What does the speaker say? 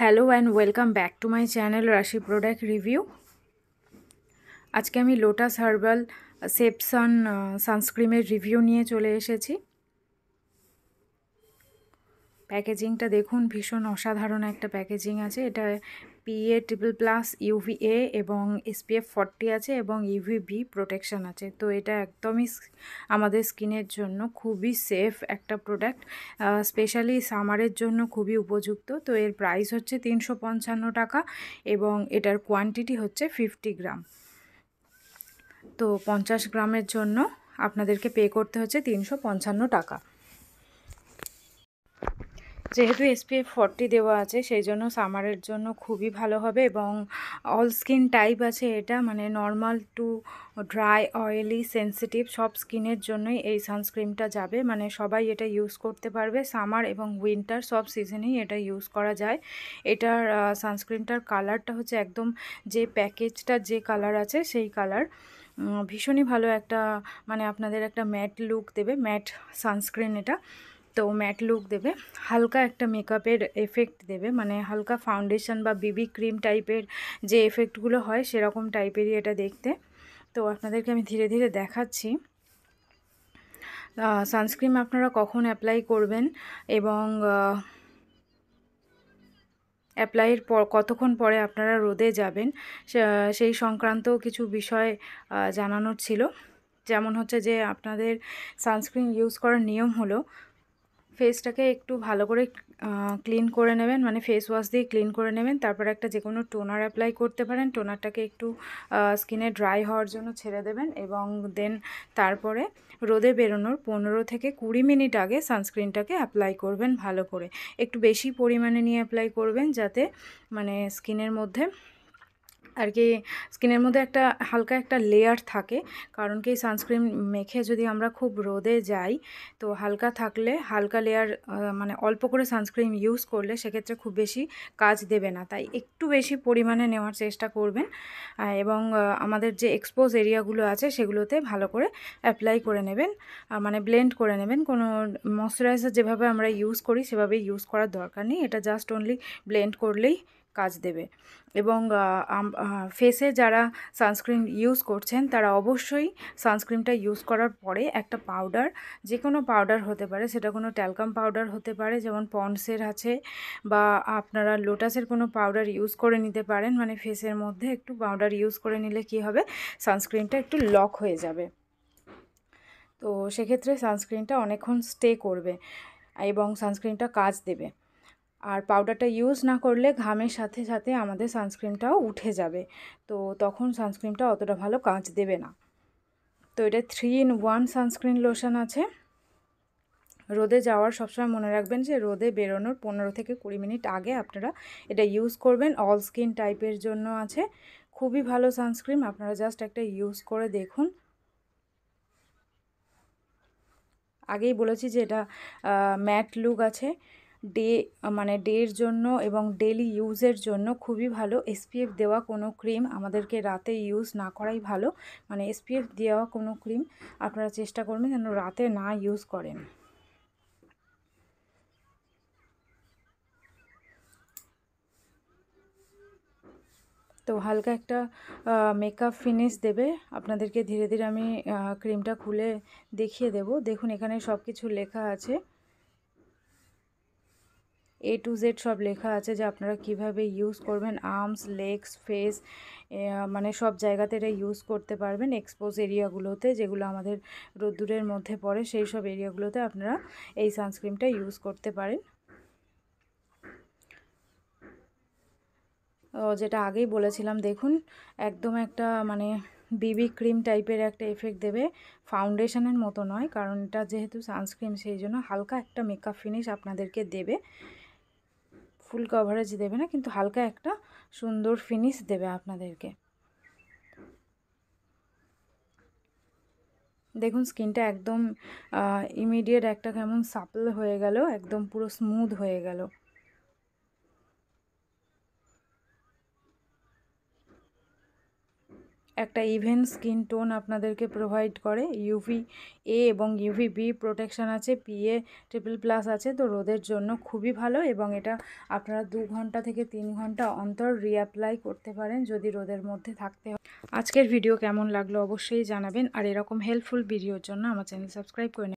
Hello and welcome back to my channel রাশি product review. আজকে আমি লোটাস হার্বাল সেপসন সানস্ক্রিমের রিভিউ নিয়ে চলে এসেছি। প্যাকেজিংটা দেখুন, ভীষণ অসাধারণ একটা প্যাকেজিং আছে। এটা PA++ UVA এবং SPF 40 আছে এবং UVB প্রোটেকশন আছে। তো এটা একদমই আমাদের স্কিনের জন্য খুবই সেফ একটা প্রোডাক্ট, স্পেশালি সামারের জন্য খুবই উপযুক্ত। তো এর প্রাইস হচ্ছে 355 টাকা এবং এটার কোয়ান্টিটি হচ্ছে 50 গ্রাম। তো 50 গ্রামের জন্য আপনাদেরকে পে করতে হচ্ছে 355 টাকা। যেহেতু SPF 40 দেওয়া আছে সেই জন্য সামারের জন্য খুবই ভালো হবে এবং অল স্কিন টাইপ আছে এটা, মানে normal to dry, oily, sensitive সব স্কিনের জন্যই এই সানস্ক্রিনটা যাবে। মানে সবাই এটা ইউজ করতে পারবে, সামার এবং উইন্টার সব সিজনেই এটা ইউজ করা যায়। এটার সানস্ক্রিনটার কালারটা হচ্ছে একদম যে প্যাকেজটা যে কালার আছে সেই কালার, ভীষণই ভালো একটা, মানে আপনাদের একটা ম্যাট লুক দেবে, ম্যাট সানস্ক্রিন এটা। তো ম্যাট লুক দেবে, হালকা একটা মেকআপের এফেক্ট দেবে, মানে হালকা ফাউন্ডেশন বা বিবি ক্রিম টাইপের যে এফেক্টগুলো হয় সেরকম টাইপেরই এটা দেখতে। তো আপনাদেরকে আমি ধীরে ধীরে দেখাচ্ছি সানস্ক্রিন আপনারা কখন অ্যাপ্লাই করবেন এবং অ্যাপ্লাইয়ের পর কতক্ষণ পরে আপনারা রোদে যাবেন সেই সংক্রান্ত কিছু বিষয় জানানোর ছিল। যেমন হচ্ছে যে আপনাদের সানস্ক্রিন ইউজ করার নিয়ম হলো ফেসটাকে একটু ভালো করে ক্লিন করে নেবেন, মানে ফেস ওয়াশ দিয়ে ক্লিন করে নেবেন। তারপর একটা যে কোনো টোনার অ্যাপ্লাই করতে পারেন, টোনারটাকে একটু স্কিনে ড্রাই হওয়ার জন্য ছেড়ে দেবেন এবং দেন তারপরে রোদে বেরোনোর 15 থেকে 20 মিনিট আগে সানস্ক্রিনটাকে অ্যাপ্লাই করবেন ভালো করে। একটু বেশি পরিমাণে নিয়ে অ্যাপ্লাই করবেন যাতে মানে স্কিনের মধ্যে আর কি স্কিনের মধ্যে একটা হালকা একটা লেয়ার থাকে। কারণ কি সানস্ক্রিন মেখে যদি আমরা খুব রোদে যাই তো হালকা থাকলে, হালকা লেয়ার মানে অল্প করে সানস্ক্রিন ইউজ করলে সেক্ষেত্রে খুব বেশি কাজ দেবে না। তাই একটু বেশি পরিমাণে নেওয়ার চেষ্টা করবেন এবং আমাদের যে এক্সপোজ এরিয়াগুলো আছে সেগুলোতে ভালো করে অ্যাপ্লাই করে নেবেন, মানে ব্লেন্ড করে নেবেন। কোনো ময়শ্চারাইজার যেভাবে আমরা ইউজ করি সেভাবে ইউজ করার দরকার নেই, এটা জাস্ট অনলি ব্লেন্ড করলেই কাজ দেবে। এবং ফেসে যারা সানস্ক্রিন ইউজ করছেন তারা অবশ্যই সানস্ক্রিনটা ইউজ করার পরে একটা পাউডার, যে কোনো পাউডার হতে পারে, সেটা কোনো ট্যালকাম পাউডার হতে পারে যেমন পন্ডসের আছে, বা আপনারা লোটাসের কোনো পাউডার ইউজ করে নিতে পারেন। মানে ফেসের মধ্যে একটু পাউডার ইউজ করে নিলে কি হবে, সানস্ক্রিনটা একটু লক হয়ে যাবে। তো সেক্ষেত্রে সানস্ক্রিনটা অনেকক্ষণ স্টে করবে এবং সানস্ক্রিনটা কাজ দেবে। আর পাউডারটা ইউজ না করলে ঘামের সাথে সাথে আমাদের সানস্ক্রিনটাও উঠে যাবে, তো তখন সানস্ক্রিনটা অতটা ভালো কাজ দেবে না। তো এটা 3-in-1 সানস্ক্রিন লোশন আছে। রোদে যাওয়ার সবসময় মনে রাখবেন যে রোদে বেরোনোর 15 থেকে 20 মিনিট আগে আপনারা এটা ইউজ করবেন। অল স্কিন টাইপের জন্য আছে, খুবই ভালো সানস্ক্রিন, আপনারা জাস্ট একটা ইউজ করে দেখুন। আগেই বলেছি যে এটা ম্যাট লুক আছে, মানে ডের জন্য এবং ডেলি ইউজের জন্য খুবই ভালো। SPF দেওয়া কোনো ক্রিম আমাদেরকে রাতে ইউজ না করাই ভালো, মানে SPF দেওয়া কোনো ক্রিম আপনারা চেষ্টা করবেন যেন রাতে না ইউজ করেন। তো হালকা একটা মেকআপ ফিনিশ দেবে আপনাদেরকে। ধীরে ধীরে আমি ক্রিমটা খুলে দেখিয়ে দেব। দেখুন এখানে সব কিছু লেখা আছে, A to Z সব লেখা আছে যে আপনারা কিভাবে ইউজ করবেন। আর্মস, লেগস, ফেস, মানে সব জায়গাতে এটা ইউজ করতে পারবেন। এক্সপোজ এরিয়াগুলোতে যেগুলো আমাদের রোদ্দুরের মধ্যে পড়ে সেই সব এরিয়াগুলোতে আপনারা এই সানস্ক্রিনটা ইউজ করতে পারেন। যেটা আগেই বলেছিলাম, দেখুন একদম একটা মানে বিবি ক্রিম টাইপের একটা এফেক্ট দেবে, ফাউন্ডেশনের মতো নয়, কারণ এটা যেহেতু সানস্ক্রিন সেই জন্য হালকা একটা মেকআপ ফিনিশ আপনাদেরকে দেবে। ফুল কভারেজ দেবে না, কিন্তু হালকা একটা সুন্দর ফিনিশ দেবে আপনাদেরকে। দেখুন স্কিনটা একদম ইমিডিয়েট একটা কেমন সাপল হয়ে গেল, একদম পুরো স্মুথ হয়ে গেল। একটা ইভেন স্কিন টোন আপনাদেরকে প্রোভাইড করে। ইউভি এ এবং ইউভি বি প্রোটেকশান আছে, PA++ আছে, তো রোদের জন্য খুবই ভালো। এবং এটা আপনারা 2 ঘন্টা থেকে 3 ঘন্টা অন্তর রিঅ্যাপ্লাই করতে পারেন যদি রোদের মধ্যে থাকতে হয়। আজকের ভিডিও কেমন লাগলো অবশ্যই জানাবেন, আর এরকম হেল্পফুল ভিডিওর জন্য আমার চ্যানেল সাবস্ক্রাইব করে